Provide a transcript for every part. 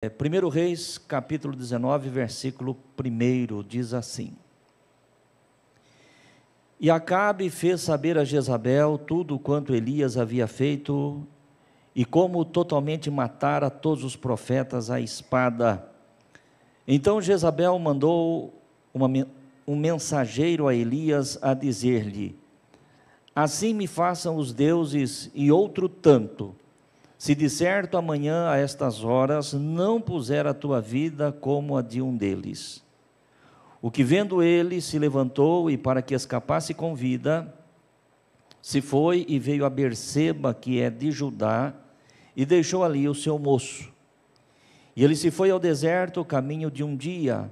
1 Reis, capítulo 19, versículo 1, diz assim: E Acabe fez saber a Jezabel tudo quanto Elias havia feito, e como totalmente matara todos os profetas à espada. Então Jezabel mandou um mensageiro a Elias a dizer-lhe: Assim me façam os deuses e outro tanto, se de certo amanhã a estas horas não puser a tua vida como a de um deles. O que vendo ele se levantou, e para que escapasse com vida, se foi e veio a Berseba, que é de Judá, e deixou ali o seu moço. E ele se foi ao deserto, caminho de um dia,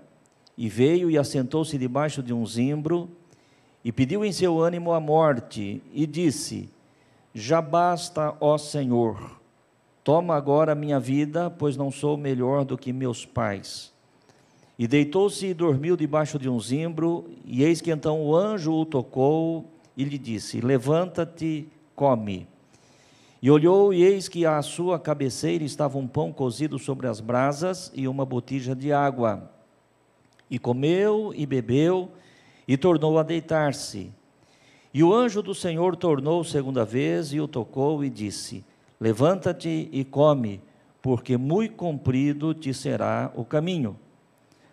e veio e assentou-se debaixo de um zimbro, e pediu em seu ânimo a morte, e disse: Já basta, ó Senhor, toma agora a minha vida, pois não sou melhor do que meus pais. E deitou-se e dormiu debaixo de um zimbro, e eis que então o anjo o tocou e lhe disse: Levanta-te, come. E olhou, e eis que à sua cabeceira estava um pão cozido sobre as brasas e uma botija de água. E comeu e bebeu, e tornou a deitar-se. E o anjo do Senhor tornou segunda vez, e o tocou e disse: Levanta-te e come, porque muito comprido te será o caminho.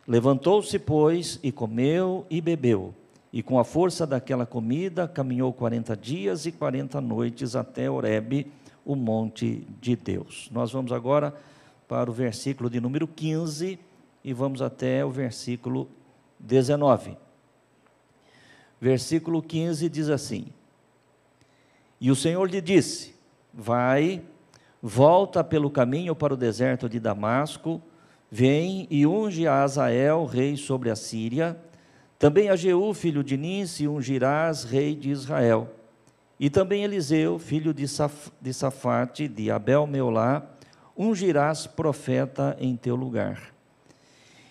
Levantou-se, pois, e comeu e bebeu, e com a força daquela comida caminhou 40 dias e 40 noites até Horebe, o monte de Deus. Nós vamos agora para o versículo de número 15 e vamos até o versículo 19. Versículo 15 diz assim: E o Senhor lhe disse: Vai, volta pelo caminho para o deserto de Damasco, vem e unge a Azael, rei sobre a Síria, também a Jeú, filho de Ninsi, ungirás, rei de Israel, e também Eliseu, filho de Safate, de Abel-Meolá, ungirás profeta em teu lugar.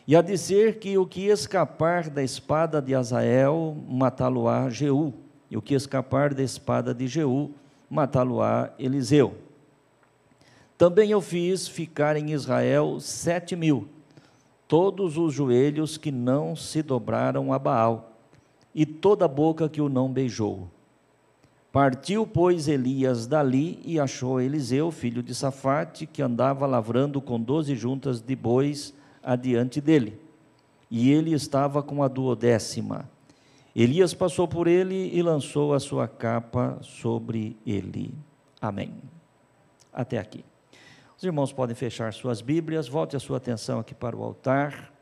E há de ser que o que escapar da espada de Azael, matá-lo-á Jeú, e o que escapar da espada de Jeú, matá-lo-á Eliseu. Também eu fiz ficar em Israel 7.000, todos os joelhos que não se dobraram a Baal, e toda a boca que o não beijou. Partiu, pois, Elias dali, e achou Eliseu, filho de Safate, que andava lavrando com 12 juntas de bois adiante dele, e ele estava com a 12ª. Elias passou por ele e lançou a sua capa sobre ele. Amém. Até aqui. Os irmãos podem fechar suas Bíblias, volte a sua atenção aqui para o altar.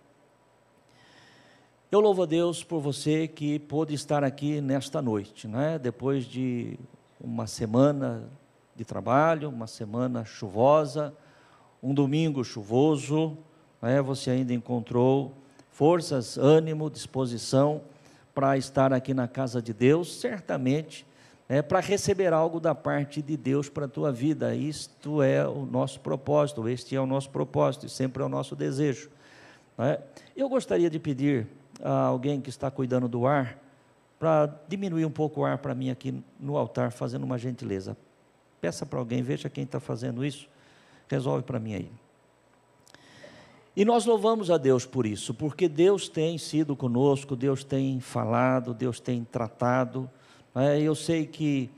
Eu louvo a Deus por você que pôde estar aqui nesta noite, né? Depois de uma semana de trabalho, uma semana chuvosa, um domingo chuvoso, né? Você ainda encontrou forças, ânimo, disposição para estar aqui na casa de Deus, certamente, para receber algo da parte de Deus para a tua vida. Isto é o nosso propósito, este é o nosso propósito, e sempre é o nosso desejo. Eu gostaria de pedir a alguém que está cuidando do ar, para diminuir um pouco o ar para mim aqui no altar, fazendo uma gentileza. Peça para alguém, veja quem está fazendo isso, resolve para mim aí. E nós louvamos a Deus por isso, porque Deus tem sido conosco, Deus tem falado, Deus tem tratado. Eu sei que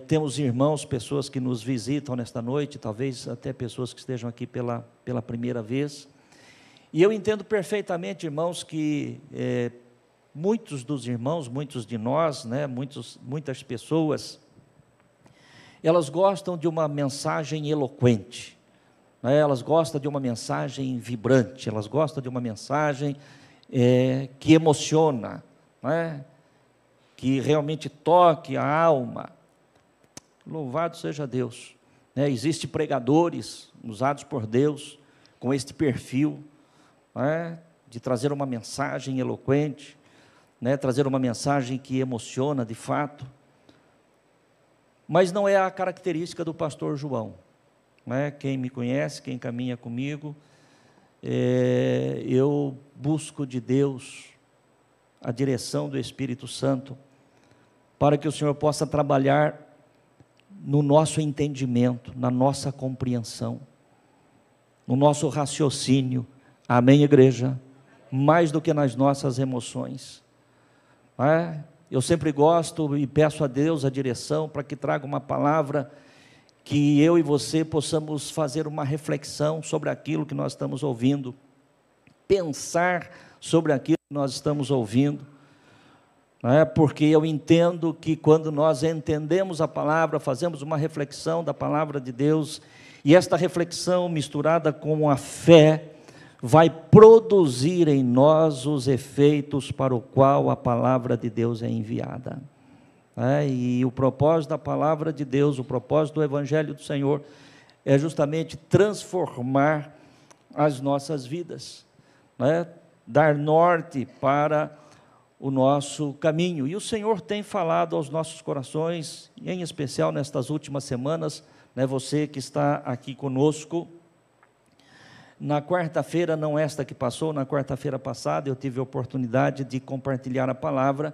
temos irmãos, pessoas que nos visitam nesta noite, talvez até pessoas que estejam aqui pela primeira vez. E eu entendo perfeitamente, irmãos, que muitos dos irmãos, muitos de nós, muitas pessoas, elas gostam de uma mensagem eloquente. Elas gostam de uma mensagem vibrante, elas gostam de uma mensagem que emociona, que realmente toque a alma. Louvado seja Deus. Existem pregadores usados por Deus com este perfil, de trazer uma mensagem eloquente, trazer uma mensagem que emociona de fato, mas não é a característica do pastor João. Quem me conhece, quem caminha comigo, eu busco de Deus a direção do Espírito Santo, para que o Senhor possa trabalhar no nosso entendimento, na nossa compreensão. no nosso raciocínio. Amém, igreja? Mais do que nas nossas emoções. Eu sempre gosto e peço a Deus a direção para que traga uma palavra que eu e você possamos fazer uma reflexão sobre aquilo que nós estamos ouvindo, pensar sobre aquilo que nós estamos ouvindo, porque eu entendo que quando nós entendemos a palavra, fazemos uma reflexão da palavra de Deus, e esta reflexão misturada com a fé, vai produzir em nós os efeitos para o qual a palavra de Deus é enviada. E o propósito da palavra de Deus, o propósito do Evangelho do Senhor, é justamente transformar as nossas vidas, dar norte para o nosso caminho. E o Senhor tem falado aos nossos corações, em especial nestas últimas semanas, você que está aqui conosco. Na quarta-feira, não esta que passou, na quarta-feira passada, eu tive a oportunidade de compartilhar a palavra,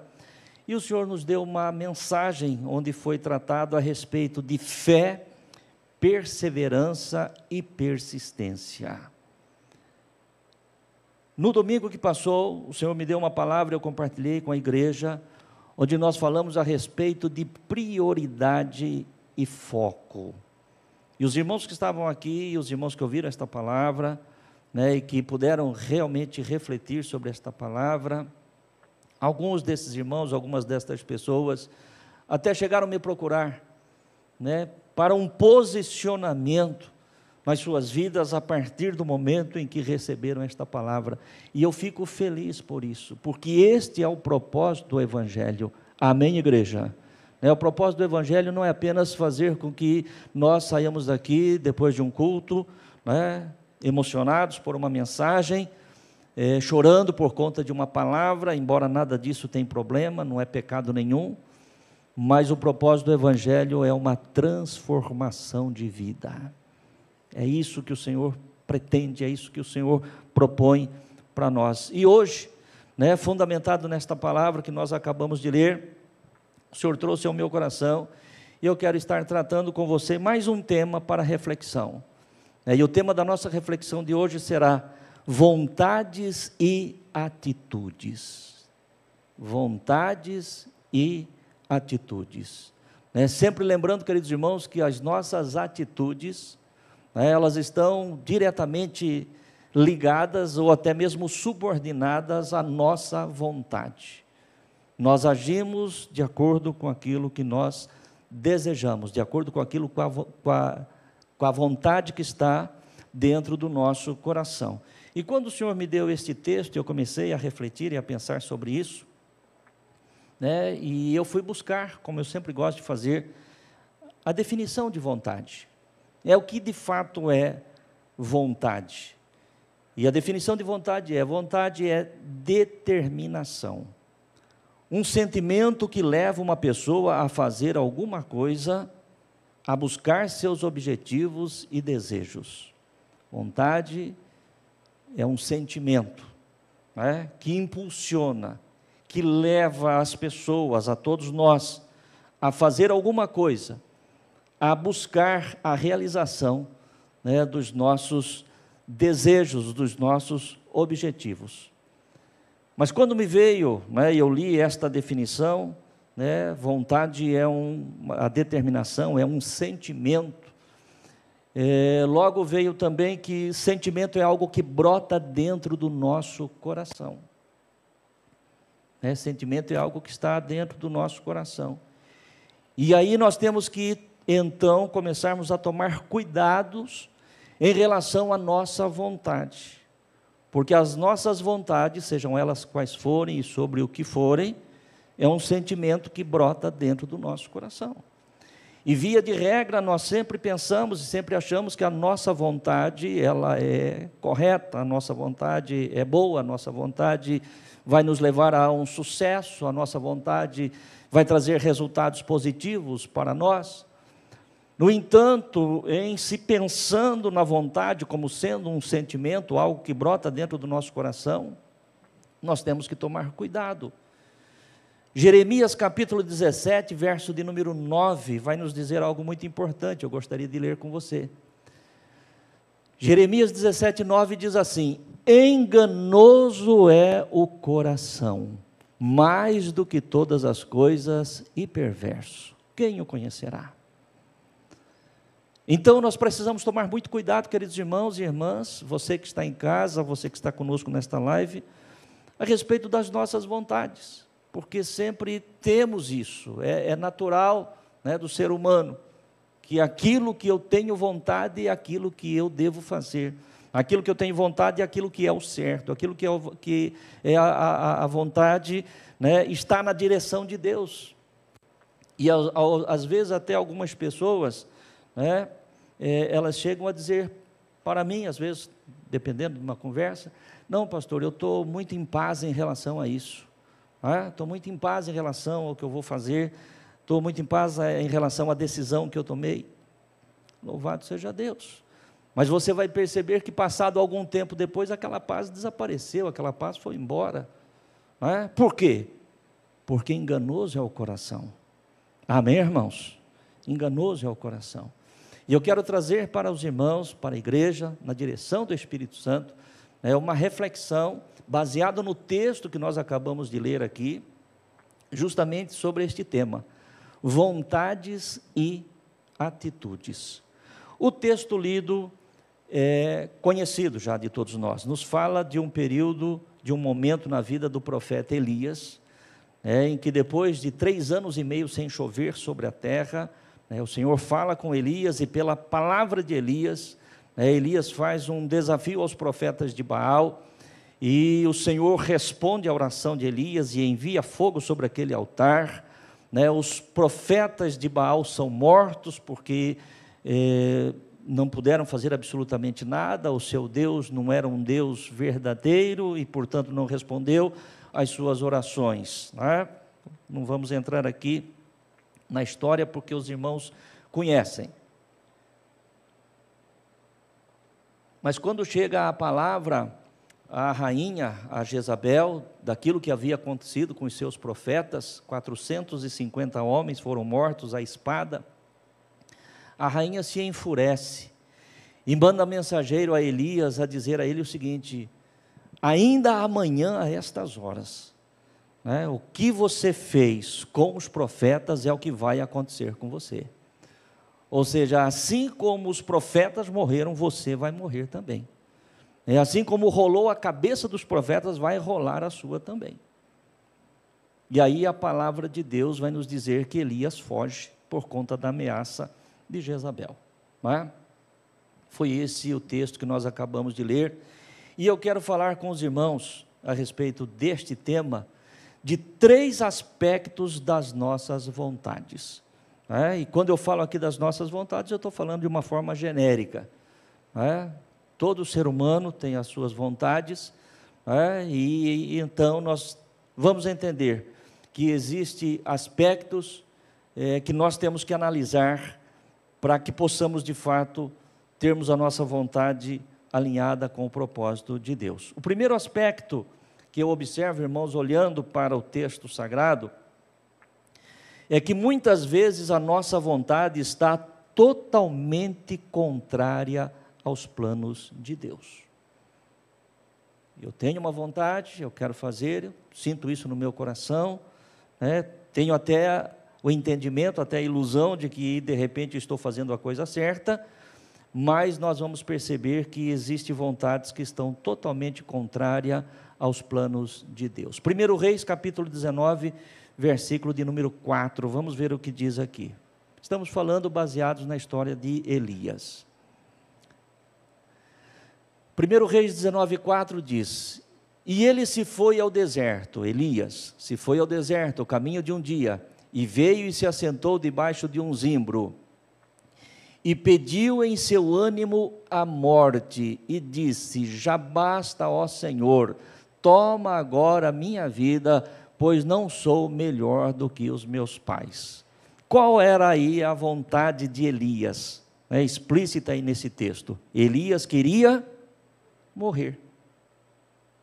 e o Senhor nos deu uma mensagem, onde foi tratado a respeito de fé, perseverança e persistência. No domingo que passou, o Senhor me deu uma palavra, eu compartilhei com a igreja, onde nós falamos a respeito de prioridade e foco. E os irmãos que estavam aqui, e os irmãos que ouviram esta palavra, e que puderam realmente refletir sobre esta palavra, alguns desses irmãos, algumas destas pessoas, até chegaram a me procurar, para um posicionamento nas suas vidas, a partir do momento em que receberam esta palavra, e eu fico feliz por isso, porque este é o propósito do Evangelho. Amém, igreja? O propósito do Evangelho não é apenas fazer com que nós saiamos daqui, depois de um culto, emocionados por uma mensagem, chorando por conta de uma palavra, embora nada disso tenha problema, não é pecado nenhum, mas o propósito do Evangelho é uma transformação de vida. É isso que o Senhor pretende, é isso que o Senhor propõe para nós. E hoje, fundamentado nesta palavra que nós acabamos de ler, o Senhor trouxe ao meu coração, e eu quero estar tratando com você mais um tema para reflexão. E o tema da nossa reflexão de hoje será vontades e atitudes. Vontades e atitudes. Sempre lembrando, queridos irmãos, que as nossas atitudes, elas estão diretamente ligadas ou até mesmo subordinadas à nossa vontade. Nós agimos de acordo com aquilo que nós desejamos, de acordo com aquilo, com a vontade que está dentro do nosso coração. E quando o Senhor me deu este texto, eu comecei a refletir e a pensar sobre isso, e eu fui buscar, como eu sempre gosto de fazer, a definição de vontade. O que de fato é vontade. E a definição de vontade é determinação. Um sentimento que leva uma pessoa a fazer alguma coisa, a buscar seus objetivos e desejos. Vontade é um sentimento, que impulsiona, que leva as pessoas, a todos nós, a fazer alguma coisa, a buscar a realização, dos nossos desejos, dos nossos objetivos. Mas quando me veio, eu li esta definição, vontade a determinação, é um sentimento. Logo veio também que sentimento é algo que brota dentro do nosso coração. Sentimento é algo que está dentro do nosso coração. E aí nós temos que, então, começarmos a tomar cuidados em relação à nossa vontade. Porque as nossas vontades, sejam elas quais forem e sobre o que forem, é um sentimento que brota dentro do nosso coração. E via de regra, nós sempre pensamos e sempre achamos que a nossa vontade, ela é correta, a nossa vontade é boa, a nossa vontade vai nos levar a um sucesso, a nossa vontade vai trazer resultados positivos para nós. No entanto, em se pensando na vontade como sendo um sentimento, algo que brota dentro do nosso coração, nós temos que tomar cuidado. Jeremias capítulo 17, verso de número 9, vai nos dizer algo muito importante, eu gostaria de ler com você. Jeremias 17:9 diz assim: enganoso é o coração, mais do que todas as coisas, e perverso. Quem o conhecerá? Então nós precisamos tomar muito cuidado, queridos irmãos e irmãs, você que está em casa, você que está conosco nesta live, a respeito das nossas vontades, porque sempre temos isso, é natural, né, do ser humano, que aquilo que eu tenho vontade é aquilo que eu devo fazer, aquilo que eu tenho vontade é aquilo que é o certo, aquilo que é a vontade, né, está na direção de Deus. E às vezes até algumas pessoas, né, elas chegam a dizer para mim, às vezes, dependendo de uma conversa: não, pastor, eu estou muito em paz em relação a isso, estou muito em paz em relação ao que eu vou fazer, estou muito em paz em relação à decisão que eu tomei. Louvado seja Deus. Mas você vai perceber que passado algum tempo depois, aquela paz desapareceu, aquela paz foi embora. Por quê? Porque enganoso é o coração. Amém, irmãos? Enganoso é o coração. E eu quero trazer para os irmãos, para a igreja, na direção do Espírito Santo, uma reflexão baseada no texto que nós acabamos de ler aqui, justamente sobre este tema: vontades e atitudes. O texto lido é conhecido já de todos nós, nos fala de um período, de um momento na vida do profeta Elias, em que depois de 3 anos e meio sem chover sobre a terra, o Senhor fala com Elias, e pela palavra de Elias, Elias faz um desafio aos profetas de Baal, e o Senhor responde à oração de Elias e envia fogo sobre aquele altar. Os profetas de Baal são mortos porque não puderam fazer absolutamente nada, o seu Deus não era um Deus verdadeiro e, portanto, não respondeu às suas orações. Não vamos entrar aqui na história porque os irmãos conhecem. Mas quando chega a palavra à rainha, a Jezabel, daquilo que havia acontecido com os seus profetas, 450 homens foram mortos à espada, a rainha se enfurece e manda mensageiro a Elias a dizer a ele o seguinte: ainda amanhã a estas horas, o que você fez com os profetas é o que vai acontecer com você. Ou seja, assim como os profetas morreram, você vai morrer também. Assim como rolou a cabeça dos profetas, vai rolar a sua também. E aí a palavra de Deus vai nos dizer que Elias foge por conta da ameaça de Jezabel. Foi esse o texto que nós acabamos de ler. E eu quero falar com os irmãos a respeito deste tema, de 3 aspectos das nossas vontades. E quando eu falo aqui das nossas vontades, eu estou falando de uma forma genérica. Todo ser humano tem as suas vontades, e então nós vamos entender que existem aspectos que nós temos que analisar para que possamos de fato termos a nossa vontade alinhada com o propósito de Deus. O primeiro aspecto que eu observo, irmãos, olhando para o texto sagrado, é que muitas vezes a nossa vontade está totalmente contrária aos planos de Deus. Eu tenho uma vontade, eu quero fazer, eu sinto isso no meu coração, tenho até o entendimento, até a ilusão de que de repente estou fazendo a coisa certa, mas nós vamos perceber que existem vontades que estão totalmente contrárias aos planos de Deus. 1 Reis, capítulo 19, versículo de número 4, vamos ver o que diz aqui. Estamos falando baseados na história de Elias. 1 Reis 19, 4 diz: e ele se foi ao deserto, Elias se foi ao deserto, o caminho de um dia, e veio e se assentou debaixo de um zimbro, e pediu em seu ânimo a morte, e disse: já basta, ó Senhor, toma agora a minha vida, pois não sou melhor do que os meus pais. Qual era aí a vontade de Elias? Explícita aí nesse texto. Elias queria morrer.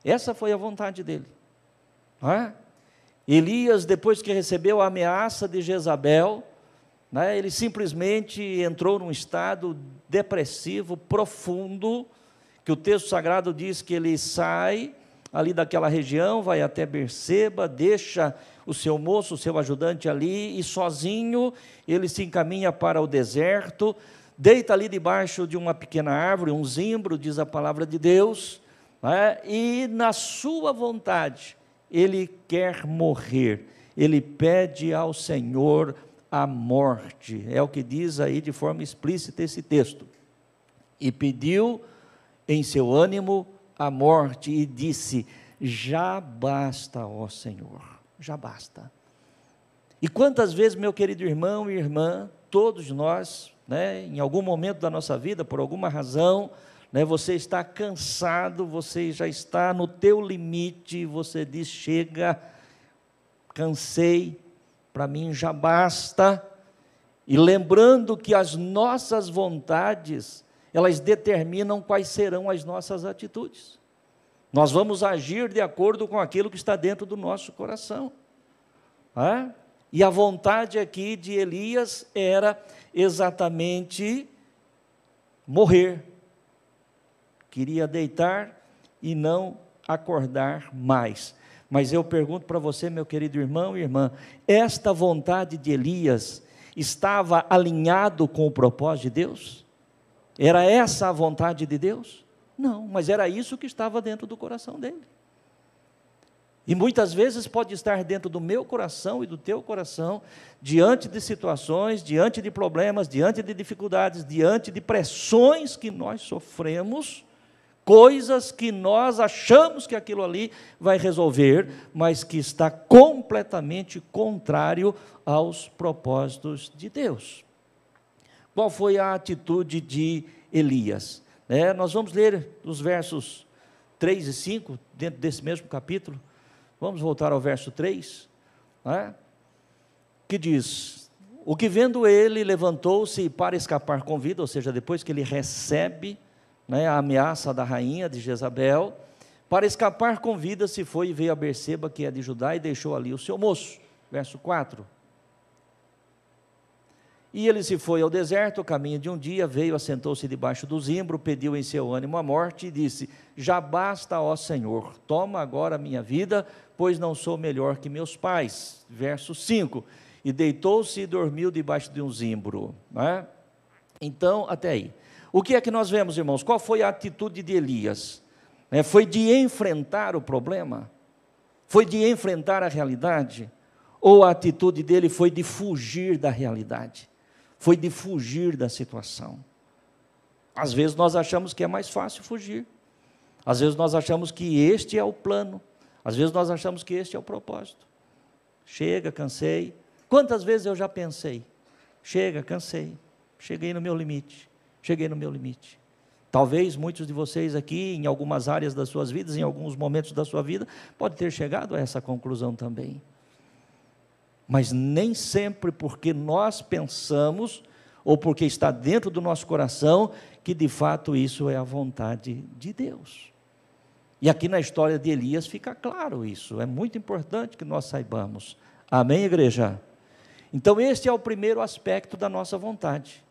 Essa foi a vontade dele. Elias, depois que recebeu a ameaça de Jezabel, né? Ele simplesmente entrou num estado depressivo, profundo, que o texto sagrado diz que ele sai ali daquela região, vai até Berseba, deixa o seu moço, o seu ajudante ali, e sozinho ele se encaminha para o deserto, deita ali debaixo de uma pequena árvore, um zimbro, diz a palavra de Deus, né? E na sua vontade, ele quer morrer, ele pede ao Senhor a morte, é o que diz aí de forma explícita esse texto, e pediu em seu ânimo a morte, e disse: já basta, ó Senhor, já basta. E quantas vezes, meu querido irmão e irmã, todos nós, né, em algum momento da nossa vida, por alguma razão, né, você está cansado, você já está no teu limite, você diz: chega, cansei, para mim já basta. E lembrando que as nossas vontades, elas determinam quais serão as nossas atitudes. Nós vamos agir de acordo com aquilo que está dentro do nosso coração. E a vontade aqui de Elias era exatamente morrer. Queria deitar e não acordar mais. Mas eu pergunto para você, meu querido irmão e irmã, esta vontade de Elias estava alinhado com o propósito de Deus? Era essa a vontade de Deus? Não, mas era isso que estava dentro do coração dele. E muitas vezes pode estar dentro do meu coração e do teu coração, diante de situações, diante de problemas, diante de dificuldades, diante de pressões que nós sofremos, coisas que nós achamos que aquilo ali vai resolver, mas que está completamente contrário aos propósitos de Deus. Qual foi a atitude de Elias? Nós vamos ler os versos 3 e 5, dentro desse mesmo capítulo. Vamos voltar ao verso 3, que diz: o que vendo ele, levantou-se para escapar com vida, ou seja, depois que ele recebe a ameaça da rainha de Jezabel, para escapar com vida se foi e veio a Berseba, que é de Judá, e deixou ali o seu moço. Verso 4. E ele se foi ao deserto, ao caminho de um dia, veio, assentou-se debaixo do zimbro, pediu em seu ânimo a morte, e disse: já basta, ó Senhor, toma agora a minha vida, pois não sou melhor que meus pais. Verso 5, e deitou-se e dormiu debaixo de um zimbro. Então, até aí. O que é que nós vemos, irmãos? Qual foi a atitude de Elias? Foi de enfrentar o problema? Foi de enfrentar a realidade? Ou a atitude dele foi de fugir da realidade? Foi de fugir da situação? Às vezes nós achamos que é mais fácil fugir. Às vezes nós achamos que este é o plano. Às vezes nós achamos que este é o propósito. Chega, cansei. Quantas vezes eu já pensei? Chega, cansei. Cheguei no meu limite. Cheguei no meu limite. Talvez muitos de vocês aqui, em algumas áreas das suas vidas, em alguns momentos da sua vida, pode ter chegado a essa conclusão também. Mas nem sempre porque nós pensamos, ou porque está dentro do nosso coração, que de fato isso é a vontade de Deus. E aqui na história de Elias fica claro isso, é muito importante que nós saibamos. Amém, igreja? Então este é o primeiro aspecto da nossa vontade.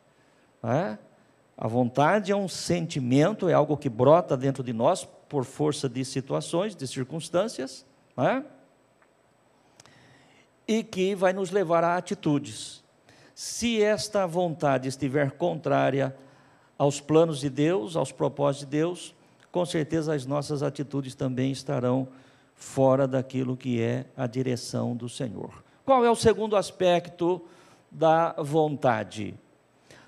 A vontade é um sentimento, é algo que brota dentro de nós, por força de situações, de circunstâncias, e que vai nos levar a atitudes. Se esta vontade estiver contrária aos planos de Deus, aos propósitos de Deus, com certeza as nossas atitudes também estarão fora daquilo que é a direção do Senhor. Qual é o segundo aspecto da vontade?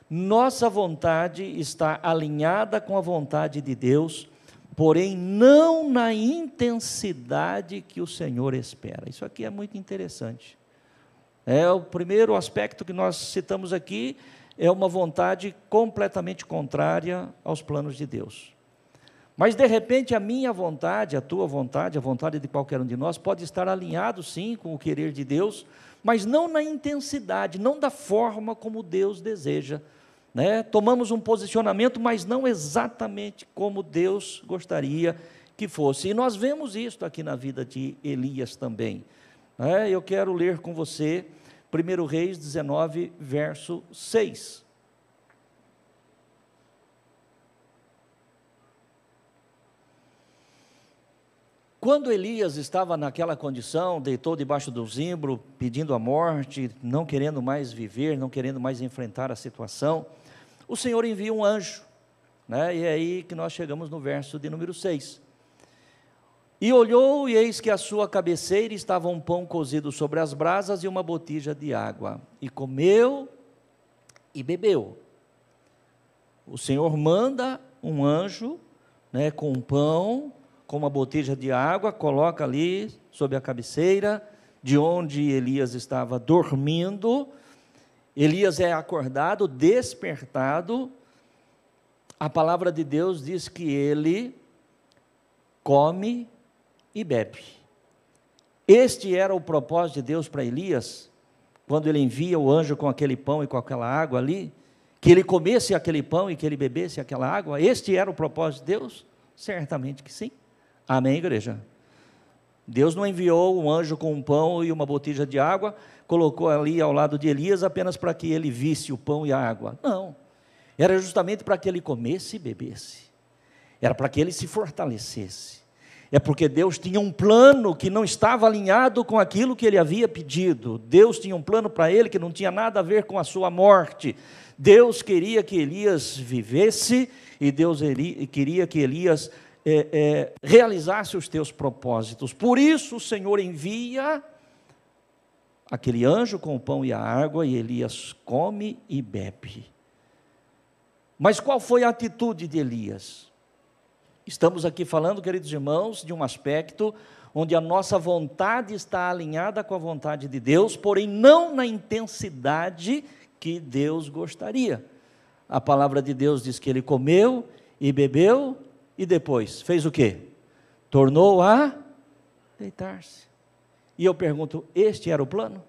Nossa vontade está alinhada com a vontade de Deus, porém não na intensidade que o Senhor espera. Isso aqui é muito interessante. O primeiro aspecto que nós citamos aqui é uma vontade completamente contrária aos planos de Deus. Mas de repente a minha vontade, a tua vontade, a vontade de qualquer um de nós pode estar alinhado sim com o querer de Deus, mas não na intensidade, não da forma como Deus deseja. Tomamos um posicionamento, mas não exatamente como Deus gostaria que fosse. E nós vemos isso aqui na vida de Elias também. Eu quero ler com você 1 Reis 19, verso 6. Quando Elias estava naquela condição, deitou debaixo do zimbro, pedindo a morte, não querendo mais viver, não querendo mais enfrentar a situação, o Senhor envia um anjo, né? E é aí que nós chegamos no verso de número 6. E olhou, e eis que à sua cabeceira estava um pão cozido sobre as brasas e uma botija de água. E comeu e bebeu. O Senhor manda um anjo, né, com um pão, com uma botija de água, coloca ali sobre a cabeceira, de onde Elias estava dormindo. Elias é acordado, despertado. A palavra de Deus diz que ele come e bebe. Este era o propósito de Deus para Elias, quando ele envia o anjo com aquele pão e com aquela água ali, que ele comesse aquele pão e que ele bebesse aquela água. Este era o propósito de Deus? Certamente que sim. Amém, igreja? Deus não enviou um anjo com um pão e uma botija de água, colocou ali ao lado de Elias apenas para que ele visse o pão e a água. Não, era justamente para que ele comesse e bebesse, era para que ele se fortalecesse. É porque Deus tinha um plano que não estava alinhado com aquilo que ele havia pedido. Deus tinha um plano para ele que não tinha nada a ver com a sua morte. Deus queria que Elias vivesse, e Deus queria que Elias realizasse os teus propósitos. Por isso o Senhor envia aquele anjo com o pão e a água, e Elias come e bebe. Mas qual foi a atitude de Elias? Estamos aqui falando, queridos irmãos, de um aspecto onde a nossa vontade está alinhada com a vontade de Deus, porém não na intensidade que Deus gostaria. A palavra de Deus diz que ele comeu e bebeu, e depois fez o quê? Tornou a deitar-se. E eu pergunto, este era o plano?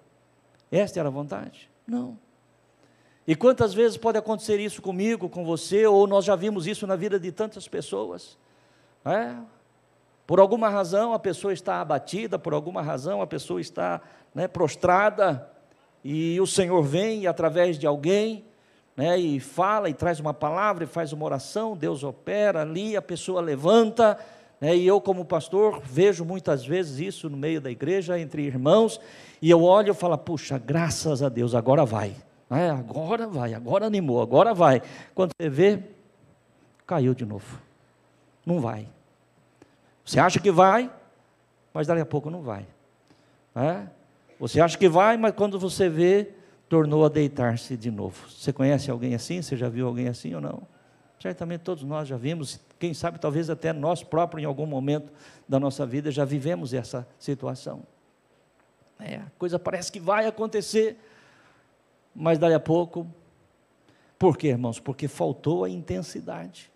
Esta era a vontade? Não. E quantas vezes pode acontecer isso comigo, com você, ou nós já vimos isso na vida de tantas pessoas? Por alguma razão a pessoa está abatida, por alguma razão a pessoa está, prostrada, e o Senhor vem e através de alguém, e fala, e traz uma palavra, e faz uma oração, Deus opera ali, a pessoa levanta, e eu como pastor vejo muitas vezes isso no meio da igreja, entre irmãos, e eu olho e falo, puxa, graças a Deus, agora vai, agora vai, agora animou, agora vai. Quando você vê, caiu de novo, não vai. Você acha que vai, mas daqui a pouco não vai. Você acha que vai, mas quando você vê, tornou a deitar-se de novo. Você conhece alguém assim? Você já viu alguém assim ou não? Certamente todos nós já vimos, quem sabe talvez até nós próprios em algum momento da nossa vida já vivemos essa situação. A coisa parece que vai acontecer, mas daqui a pouco, por quê, irmãos? Porque faltou a intensidade,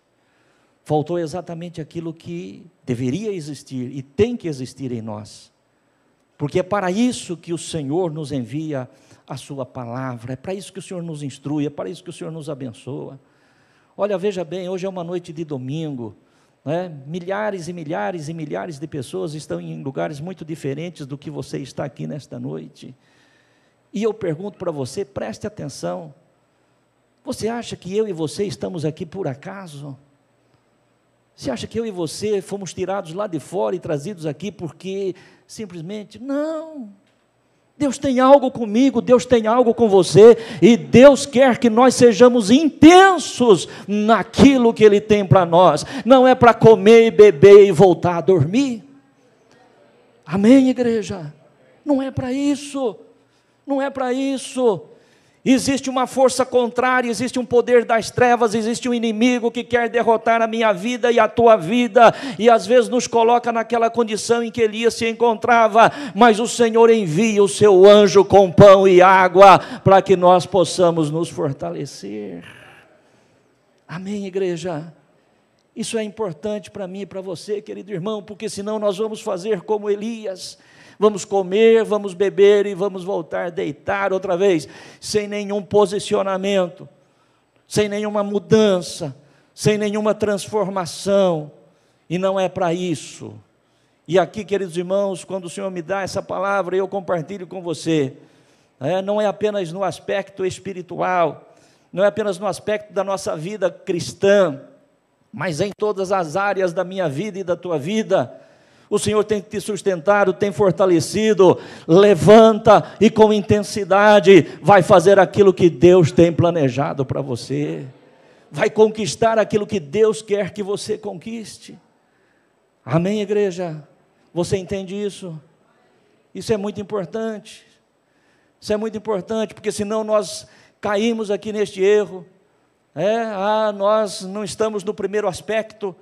faltou exatamente aquilo que deveria existir e tem que existir em nós, porque é para isso que o Senhor nos envia a sua palavra, é para isso que o Senhor nos instrui, é para isso que o Senhor nos abençoa. Olha, veja bem, hoje é uma noite de domingo, milhares e milhares e milhares de pessoas estão em lugares muito diferentes do que você está aqui nesta noite, e eu pergunto para você, preste atenção, você acha que eu e você estamos aqui por acaso? Você acha que eu e você fomos tirados lá de fora e trazidos aqui porque simplesmente, não, Deus tem algo comigo, Deus tem algo com você, e Deus quer que nós sejamos intensos naquilo que Ele tem para nós, não é para comer e beber e voltar a dormir. Amém, igreja? Não é para isso, não é para isso. Existe uma força contrária, existe um poder das trevas, existe um inimigo que quer derrotar a minha vida e a tua vida, e às vezes nos coloca naquela condição em que Elias se encontrava, mas o Senhor envia o seu anjo com pão e água, para que nós possamos nos fortalecer. Amém, igreja? Isso é importante para mim e para você, querido irmão, porque senão nós vamos fazer como Elias, vamos comer, vamos beber e vamos voltar a deitar outra vez, sem nenhum posicionamento, sem nenhuma mudança, sem nenhuma transformação, e não é para isso. E aqui, queridos irmãos, quando o Senhor me dá essa palavra, eu compartilho com você, Não é apenas no aspecto espiritual, não é apenas no aspecto da nossa vida cristã, mas em todas as áreas da minha vida e da tua vida. O Senhor tem te sustentado, tem fortalecido. Levanta e com intensidade vai fazer aquilo que Deus tem planejado para você. Vai conquistar aquilo que Deus quer que você conquiste. Amém, igreja? Você entende isso? Isso é muito importante. Isso é muito importante, porque senão nós caímos aqui neste erro. Nós não estamos no primeiro aspecto,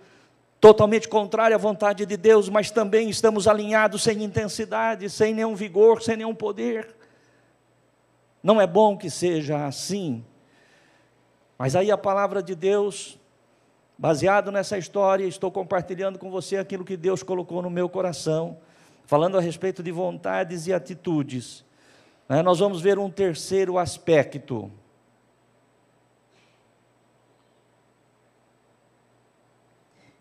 totalmente contrário à vontade de Deus, mas também estamos alinhados sem intensidade, sem nenhum vigor, sem nenhum poder. Não é bom que seja assim. Mas aí a palavra de Deus, baseado nessa história, estou compartilhando com você aquilo que Deus colocou no meu coração, falando a respeito de vontades e atitudes. Nós vamos ver um terceiro aspecto.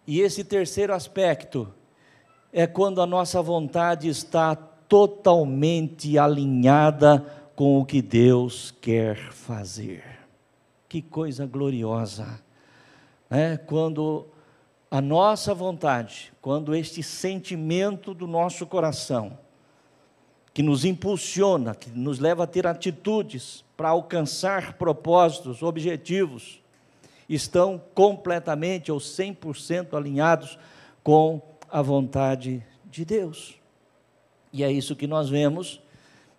E esse terceiro aspecto é quando a nossa vontade está totalmente alinhada com o que Deus quer fazer. Que coisa gloriosa! Quando a nossa vontade, quando este sentimento do nosso coração, que nos impulsiona, que nos leva a ter atitudes para alcançar propósitos, objetivos, estão completamente ou 100% alinhados com a vontade de Deus. E é isso que nós vemos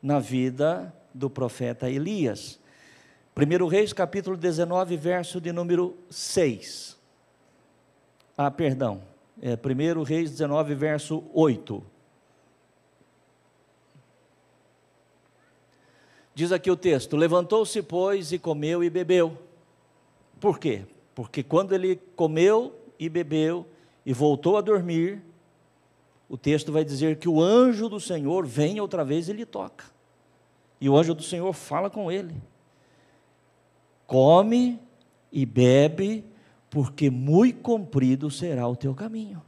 na vida do profeta Elias. 1 Reis, capítulo 19, verso de número 6. 1 Reis 19, verso 8. Diz aqui o texto: levantou-se, pois, e comeu e bebeu. Por quê? Porque quando ele comeu e bebeu e voltou a dormir, o texto vai dizer que o anjo do Senhor vem outra vez e lhe toca. E o anjo do Senhor fala com ele: come e bebe, porque muito comprido será o teu caminho.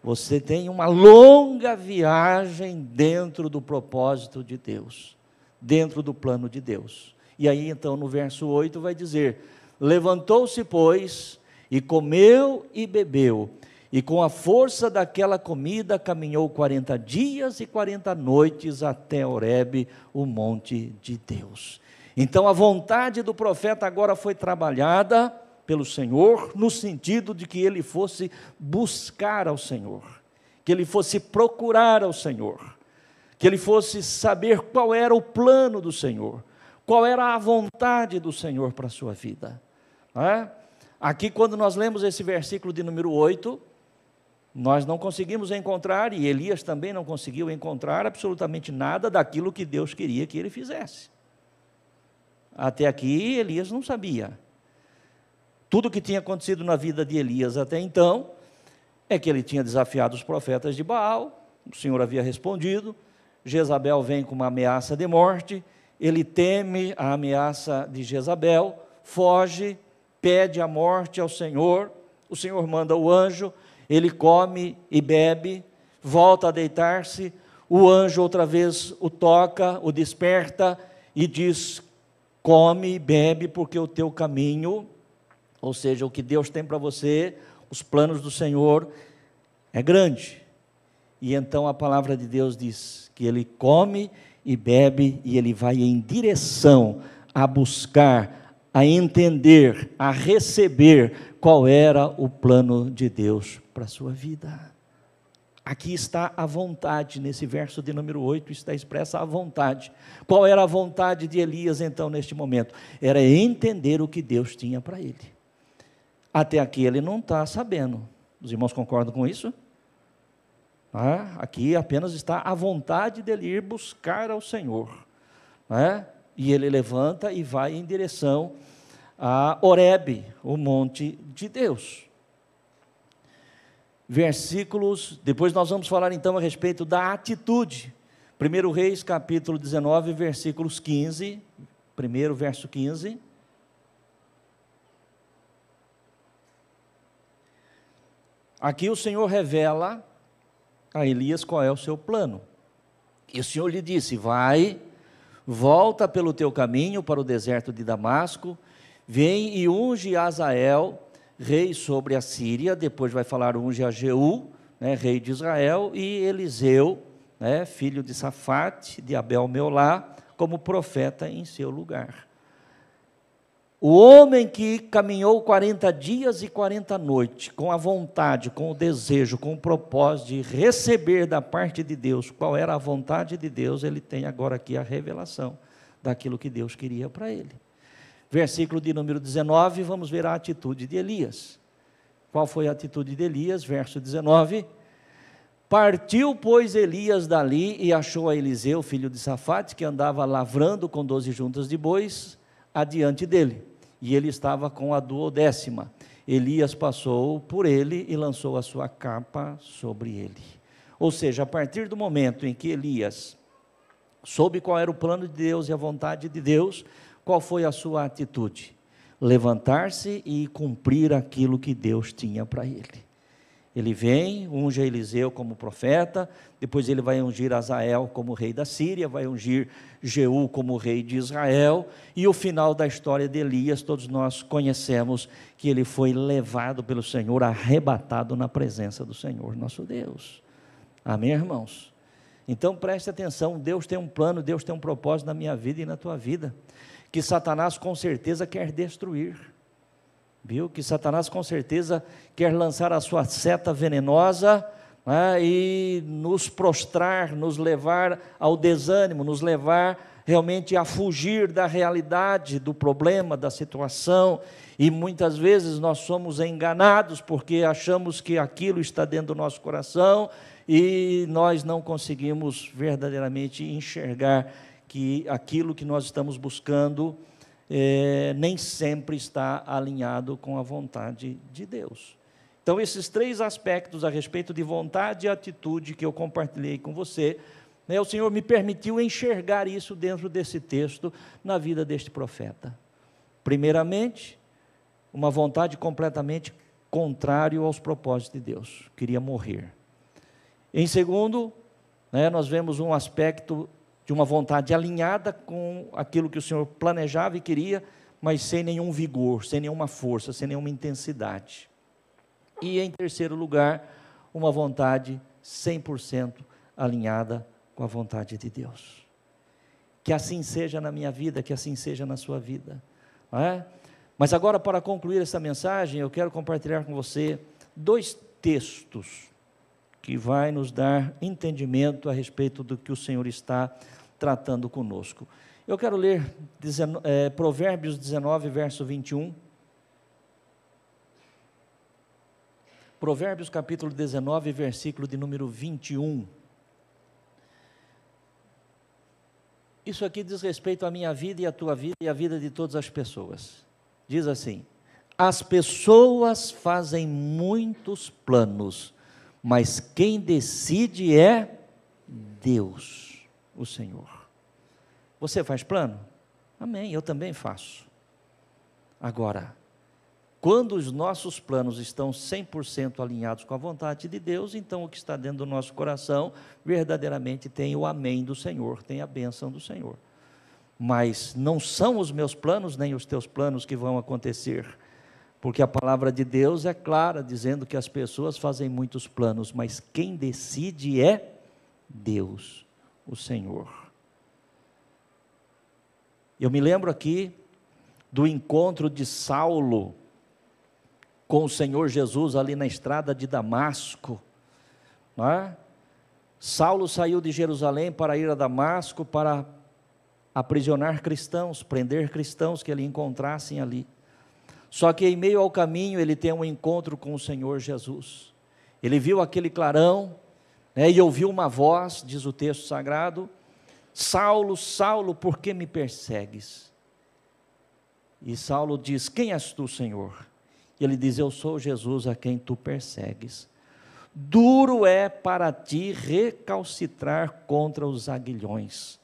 Você tem uma longa viagem dentro do propósito de Deus, dentro do plano de Deus. E aí então no verso 8 vai dizer: levantou-se, pois, e comeu e bebeu, e com a força daquela comida caminhou 40 dias e 40 noites até Horebe, o monte de Deus. Então a vontade do profeta agora foi trabalhada pelo Senhor, no sentido de que ele fosse buscar ao Senhor, que ele fosse procurar ao Senhor, que ele fosse saber qual era o plano do Senhor, qual era a vontade do Senhor para a sua vida. Aqui, quando nós lemos esse versículo de número 8, nós não conseguimos encontrar, e Elias também não conseguiu encontrar absolutamente nada daquilo que Deus queria que ele fizesse. Até aqui, Elias não sabia. Tudo o que tinha acontecido na vida de Elias até então, é que ele tinha desafiado os profetas de Baal, o Senhor havia respondido, Jezabel vem com uma ameaça de morte, ele teme a ameaça de Jezabel, foge, pede a morte ao Senhor, o Senhor manda o anjo, ele come e bebe, volta a deitar-se, o anjo outra vez o toca, o desperta e diz: come e bebe, porque o teu caminho, ou seja, o que Deus tem para você, os planos do Senhor, é grande. E então a palavra de Deus diz que ele come e bebe, e ele vai em direção a buscar, a entender, a receber qual era o plano de Deus para a sua vida. Aqui está a vontade, nesse verso de número 8 está expressa a vontade. Qual era a vontade de Elias então neste momento? Era entender o que Deus tinha para ele. Até aqui ele não está sabendo. Os irmãos concordam com isso? Aqui apenas está a vontade dele ir buscar ao Senhor. E ele levanta e vai em direção a Horebe, o monte de Deus. Versículos, depois nós vamos falar então a respeito da atitude. 1 Reis, capítulo 19, versículos 15, primeiro verso 15. Aqui o Senhor revela a Elias qual é o seu plano. E o Senhor lhe disse: vai, volta pelo teu caminho para o deserto de Damasco, vem e unge Azael, rei sobre a Síria. Depois vai falar unge a Jeú, né, rei de Israel, e Eliseu, né, filho de Safate, de Abel-Meolá, como profeta em seu lugar. O homem que caminhou 40 dias e 40 noites, com a vontade, com o desejo, com o propósito de receber da parte de Deus qual era a vontade de Deus, ele tem agora aqui a revelação daquilo que Deus queria para ele. Versículo de número 19, vamos ver a atitude de Elias. Qual foi a atitude de Elias? Verso 19: partiu, pois, Elias dali e achou a Eliseu, filho de Safate, que andava lavrando com 12 juntas de bois, adiante dele, e ele estava com a 12ª. Elias passou por ele e lançou a sua capa sobre ele. Ou seja, a partir do momento em que Elias soube qual era o plano de Deus e a vontade de Deus, qual foi a sua atitude? Levantar-se e cumprir aquilo que Deus tinha para ele. Ele vem, unge Eliseu como profeta, depois ele vai ungir Azael como rei da Síria, vai ungir Jeú como rei de Israel, e o final da história de Elias, todos nós conhecemos, que ele foi levado pelo Senhor, arrebatado na presença do Senhor, nosso Deus. Amém, irmãos? Então preste atenção, Deus tem um plano, Deus tem um propósito na minha vida e na tua vida, que Satanás com certeza quer destruir. Viu? Que Satanás com certeza quer lançar a sua seta venenosa, né, e nos prostrar, nos levar ao desânimo, nos levar realmente a fugir da realidade, do problema, da situação, e muitas vezes nós somos enganados porque achamos que aquilo está dentro do nosso coração e nós não conseguimos verdadeiramente enxergar que aquilo que nós estamos buscando nem sempre está alinhado com a vontade de Deus. Então, esses 3 aspectos a respeito de vontade e atitude que eu compartilhei com você, né, o Senhor me permitiu enxergar isso dentro desse texto, na vida deste profeta. Primeiramente, uma vontade completamente contrária aos propósitos de Deus, queria morrer. Em segundo, né, nós vemos um aspecto de uma vontade alinhada com aquilo que o Senhor planejava e queria, mas sem nenhum vigor, sem nenhuma força, sem nenhuma intensidade. E em terceiro lugar, uma vontade 100% alinhada com a vontade de Deus. Que assim seja na minha vida, que assim seja na sua vida. Não é? Mas agora, para concluir essa mensagem, eu quero compartilhar com você 2 textos que vai nos dar entendimento a respeito do que o Senhor está tratando conosco. Eu quero ler Provérbios 19, verso 21. Provérbios capítulo 19, versículo de número 21. Isso aqui diz respeito à minha vida e à tua vida e à vida de todas as pessoas. Diz assim: as pessoas fazem muitos planos, mas quem decide é Deus, o Senhor. Você faz plano? Amém, eu também faço. Agora, quando os nossos planos estão 100% alinhados com a vontade de Deus, então o que está dentro do nosso coração verdadeiramente tem o amém do Senhor, tem a bênção do Senhor. Mas não são os meus planos nem os teus planos que vão acontecer, porque a palavra de Deus é clara, dizendo que as pessoas fazem muitos planos, mas quem decide é Deus, o Senhor. Eu me lembro aqui do encontro de Saulo com o Senhor Jesus ali na estrada de Damasco, não é? Saulo saiu de Jerusalém para ir a Damasco para aprisionar cristãos, prender cristãos que ele encontrassem ali. Só que em meio ao caminho ele tem um encontro com o Senhor Jesus. Ele viu aquele clarão, né, e ouviu uma voz, diz o texto sagrado: Saulo, Saulo, por que me persegues? E Saulo diz: quem és tu, Senhor? E ele diz: eu sou Jesus a quem tu persegues. Duro é para ti recalcitrar contra os aguilhões.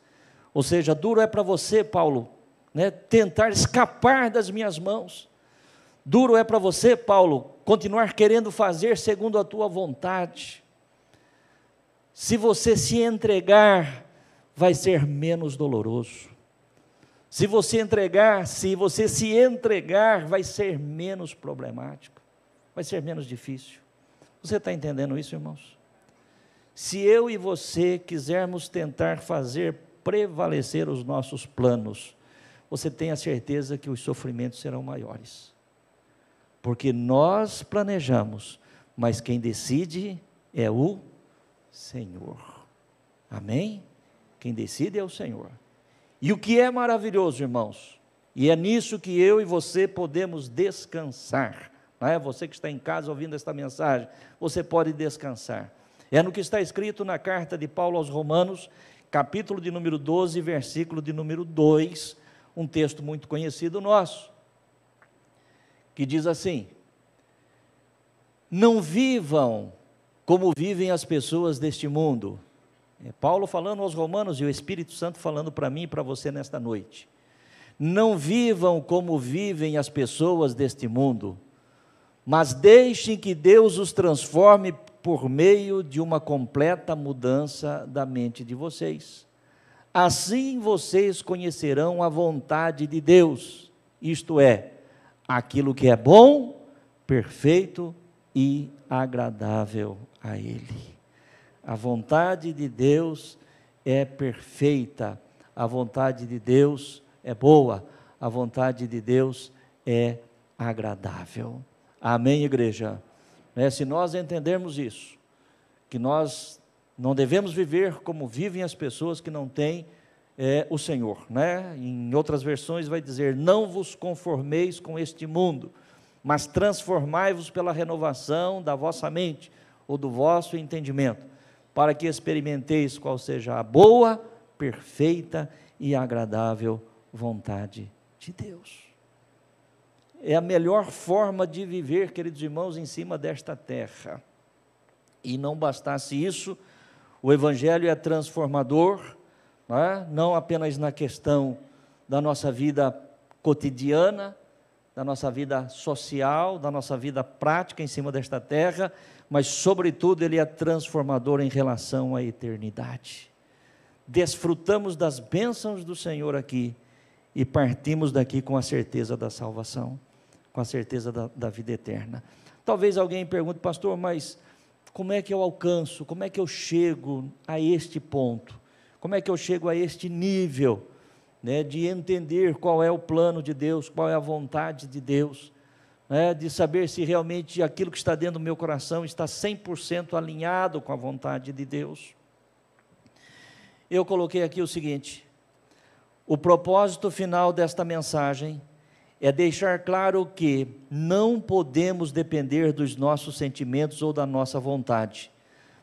Ou seja, duro é para você, Paulo, né, tentar escapar das minhas mãos. Duro é para você, Paulo, continuar querendo fazer segundo a tua vontade. Se você se entregar, vai ser menos doloroso. Se você se entregar, vai ser menos problemático, vai ser menos difícil. Você está entendendo isso, irmãos? Se eu e você quisermos tentar fazer prevalecer os nossos planos, você tem a certeza que os sofrimentos serão maiores. Porque nós planejamos, mas quem decide é o Senhor. Amém? Quem decide é o Senhor. E o que é maravilhoso, irmãos, e é nisso que eu e você podemos descansar, não é? Você que está em casa ouvindo esta mensagem, você pode descansar. É no que está escrito na carta de Paulo aos Romanos, capítulo de número 12, versículo de número 2, um texto muito conhecido nosso, que diz assim: não vivam como vivem as pessoas deste mundo. É Paulo falando aos Romanos e o Espírito Santo falando para mim e para você nesta noite. Não vivam como vivem as pessoas deste mundo, mas deixem que Deus os transforme por meio de uma completa mudança da mente de vocês. Assim vocês conhecerão a vontade de Deus, isto é, aquilo que é bom, perfeito e agradável a Ele. A vontade de Deus é perfeita, a vontade de Deus é boa, a vontade de Deus é agradável. Amém, igreja? Se nós entendermos isso, que nós não devemos viver como vivem as pessoas que não têm o Senhor, né? Em outras versões vai dizer: não vos conformeis com este mundo, mas transformai-vos pela renovação da vossa mente, ou do vosso entendimento, para que experimenteis qual seja a boa, perfeita e agradável vontade de Deus. É a melhor forma de viver, queridos irmãos, em cima desta terra. E não bastasse isso, o Evangelho é transformador, não apenas na questão da nossa vida cotidiana, da nossa vida social, da nossa vida prática em cima desta terra, mas sobretudo ele é transformador em relação à eternidade. Desfrutamos das bênçãos do Senhor aqui e partimos daqui com a certeza da salvação, com a certeza da vida eterna. Talvez alguém pergunte: pastor, mas como é que eu alcanço, como é que eu chego a este ponto? Como é que eu chego a este nível, de entender qual é o plano de Deus, qual é a vontade de Deus, de saber se realmente aquilo que está dentro do meu coração está 100% alinhado com a vontade de Deus? Eu coloquei aqui o seguinte: o propósito final desta mensagem é deixar claro que não podemos depender dos nossos sentimentos ou da nossa vontade,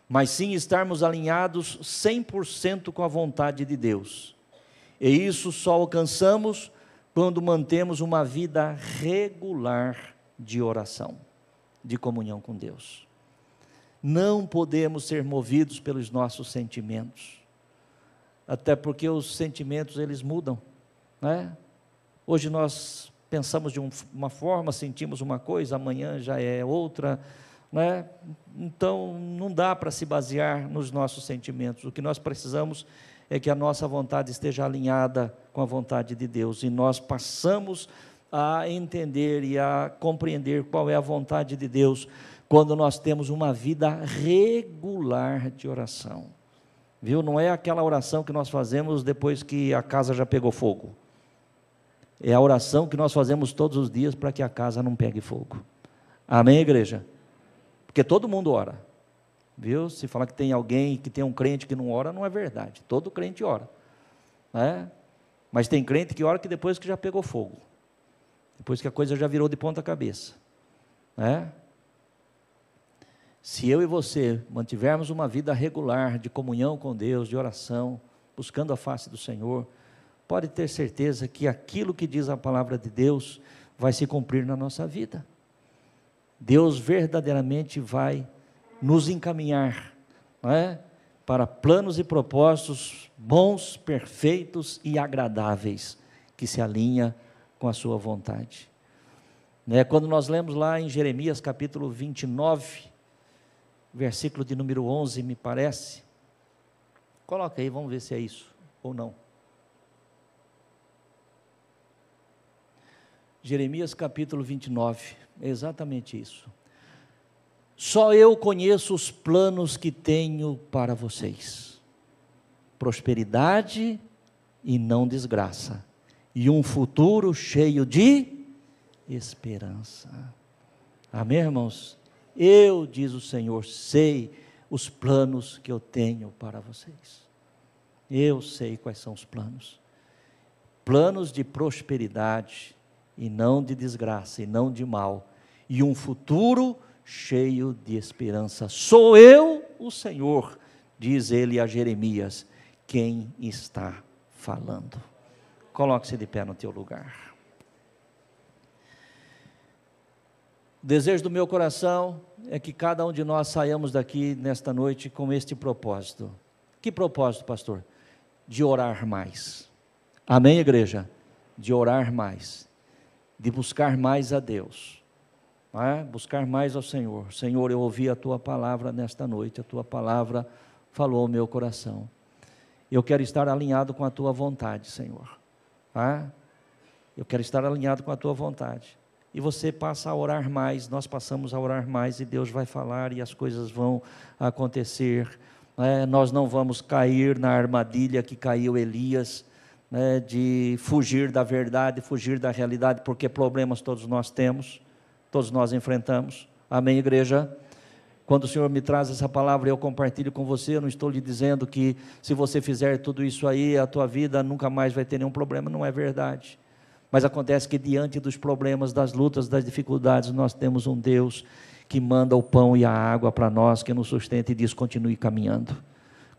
mas sim estarmos alinhados 100% com a vontade de Deus. E isso só alcançamos quando mantemos uma vida regular de oração, de comunhão com Deus. Não podemos ser movidos pelos nossos sentimentos, até porque os sentimentos eles mudam, Hoje nós pensamos de uma forma, sentimos uma coisa, amanhã já é outra, Então não dá para se basear nos nossos sentimentos. O que nós precisamos é que a nossa vontade esteja alinhada com a vontade de Deus, e nós passamos a entender e a compreender qual é a vontade de Deus quando nós temos uma vida regular de oração, viu? Não é aquela oração que nós fazemos depois que a casa já pegou fogo, é a oração que nós fazemos todos os dias para que a casa não pegue fogo. Amém, igreja? Porque todo mundo ora, viu? Se falar que tem alguém, que tem um crente que não ora, não é verdade. Todo crente ora, Mas tem crente que ora que depois que já pegou fogo, depois que a coisa já virou de ponta cabeça, Se eu e você mantivermos uma vida regular de comunhão com Deus, de oração, buscando a face do Senhor, pode ter certeza que aquilo que diz a palavra de Deus vai se cumprir na nossa vida. Deus verdadeiramente vai nos encaminhar, para planos e propósitos bons, perfeitos e agradáveis, que se alinha com a sua vontade. Quando nós lemos lá em Jeremias capítulo 29, versículo de número 11, me parece, coloca aí, vamos ver se é isso ou não. Jeremias capítulo 29, é exatamente isso. Só eu conheço os planos que tenho para vocês: prosperidade e não desgraça, e um futuro cheio de esperança. Amém, irmãos? Eu, diz o Senhor, sei os planos que eu tenho para vocês. Eu sei quais são os planos. Planos de prosperidade e não de desgraça, e não de mal, e um futuro cheio de esperança. Sou eu, o Senhor, diz ele a Jeremias, quem está falando. Coloque-se de pé no teu lugar. O desejo do meu coração é que cada um de nós saiamos daqui nesta noite com este propósito. Que propósito, pastor? De orar mais. Amém, igreja? De orar mais, de buscar mais a Deus, buscar mais ao Senhor. Senhor, eu ouvi a Tua palavra nesta noite, a Tua palavra falou ao meu coração. Eu quero estar alinhado com a Tua vontade, Senhor. Eu quero estar alinhado com a Tua vontade. E você passa a orar mais, nós passamos a orar mais, e Deus vai falar e as coisas vão acontecer. Nós não vamos cair na armadilha que caiu Elias, de fugir da verdade, fugir da realidade, porque problemas todos nós temos, todos nós enfrentamos. Amém, igreja? Quando o Senhor me traz essa palavra, eu compartilho com você. Eu não estou lhe dizendo que se você fizer tudo isso aí, a tua vida nunca mais vai ter nenhum problema. Não é verdade. Mas acontece que diante dos problemas, das lutas, das dificuldades, nós temos um Deus que manda o pão e a água para nós, que nos sustenta e diz: continue caminhando.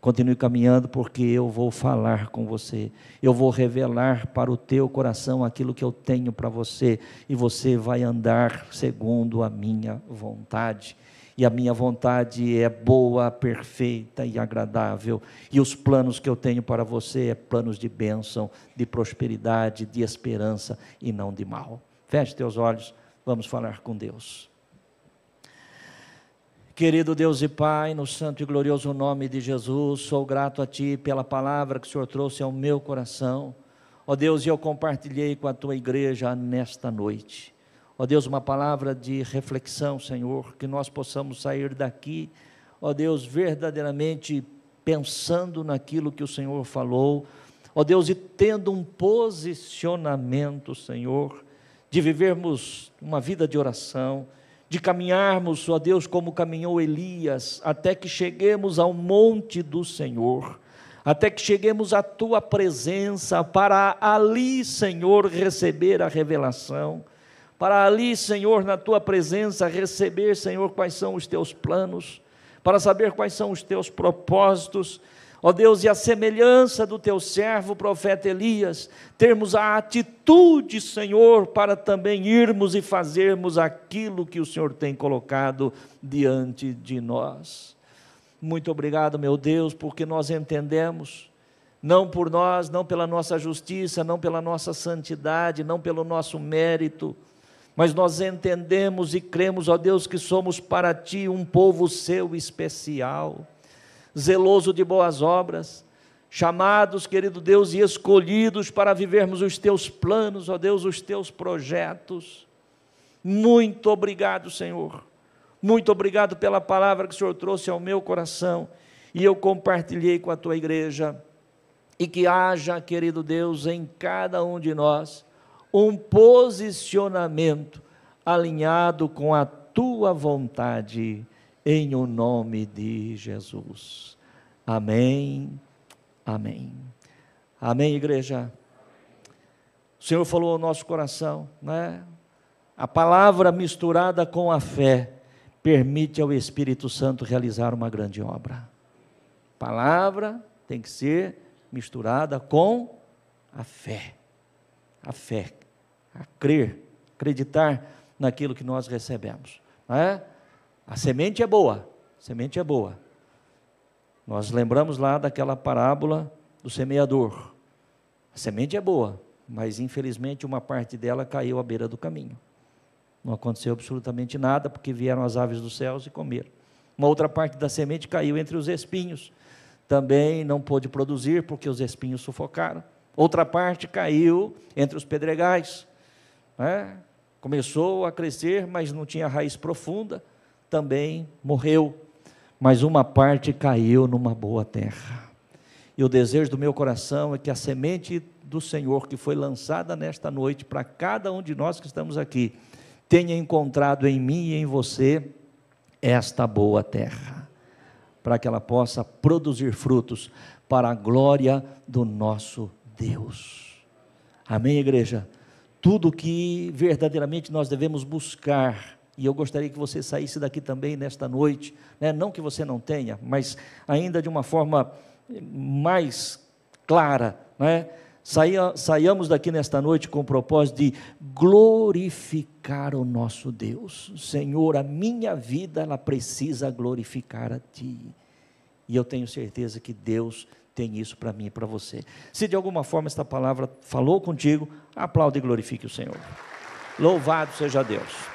Continue caminhando, porque eu vou falar com você, eu vou revelar para o teu coração aquilo que eu tenho para você, e você vai andar segundo a minha vontade, e a minha vontade é boa, perfeita e agradável, e os planos que eu tenho para você é planos de bênção, de prosperidade, de esperança e não de mal. Feche teus olhos, vamos falar com Deus. Querido Deus e Pai, no santo e glorioso nome de Jesus, sou grato a Ti pela palavra que o Senhor trouxe ao meu coração. Ó Deus, eu compartilhei com a Tua igreja nesta noite. Ó Deus, uma palavra de reflexão, Senhor, que nós possamos sair daqui, ó Deus, verdadeiramente pensando naquilo que o Senhor falou, ó Deus, e tendo um posicionamento, Senhor, de vivermos uma vida de oração, de caminharmos, ó Deus, como caminhou Elias, até que cheguemos ao monte do Senhor, até que cheguemos à Tua presença, para ali, Senhor, receber a revelação, para ali, Senhor, na Tua presença, receber, Senhor, quais são os Teus planos, para saber quais são os Teus propósitos, ó Deus, e a semelhança do Teu servo, o profeta Elias, termos a atitude, Senhor, para também irmos e fazermos aquilo que o Senhor tem colocado diante de nós. Muito obrigado, meu Deus, porque nós entendemos, não por nós, não pela nossa justiça, não pela nossa santidade, não pelo nosso mérito, mas nós entendemos e cremos, ó Deus, que somos para Ti um povo Seu especial, zeloso de boas obras, chamados, querido Deus, e escolhidos para vivermos os Teus planos, ó Deus, os Teus projetos. Muito obrigado, Senhor, muito obrigado pela palavra que o Senhor trouxe ao meu coração, e eu compartilhei com a Tua igreja, e que haja, querido Deus, em cada um de nós, um posicionamento alinhado com a Tua vontade, em o nome de Jesus. Amém, amém. Amém, igreja? O Senhor falou ao nosso coração, né? A palavra misturada com a fé permite ao Espírito Santo realizar uma grande obra. A palavra tem que ser misturada com a fé, a crer, acreditar naquilo que nós recebemos, não é? A semente é boa, nós lembramos lá daquela parábola do semeador. A semente é boa, mas infelizmente uma parte dela caiu à beira do caminho, não aconteceu absolutamente nada, porque vieram as aves dos céus e comeram. Uma outra parte da semente caiu entre os espinhos, também não pôde produzir, porque os espinhos sufocaram. Outra parte caiu entre os pedregais, né? Começou a crescer, mas não tinha raiz profunda, também morreu. Mas uma parte caiu numa boa terra. E o desejo do meu coração é que a semente do Senhor, que foi lançada nesta noite, para cada um de nós que estamos aqui, tenha encontrado em mim e em você esta boa terra, para que ela possa produzir frutos para a glória do nosso Deus. Amém, igreja? Tudo que verdadeiramente nós devemos buscar, e eu gostaria que você saísse daqui também nesta noite, né? Não que você não tenha, mas ainda de uma forma mais clara, né? Saiamos daqui nesta noite com o propósito de glorificar o nosso Deus. Senhor, a minha vida, ela precisa glorificar a Ti, e eu tenho certeza que Deus tem isso para mim e para você. Se de alguma forma esta palavra falou contigo, aplaude e glorifique o Senhor. Louvado seja Deus.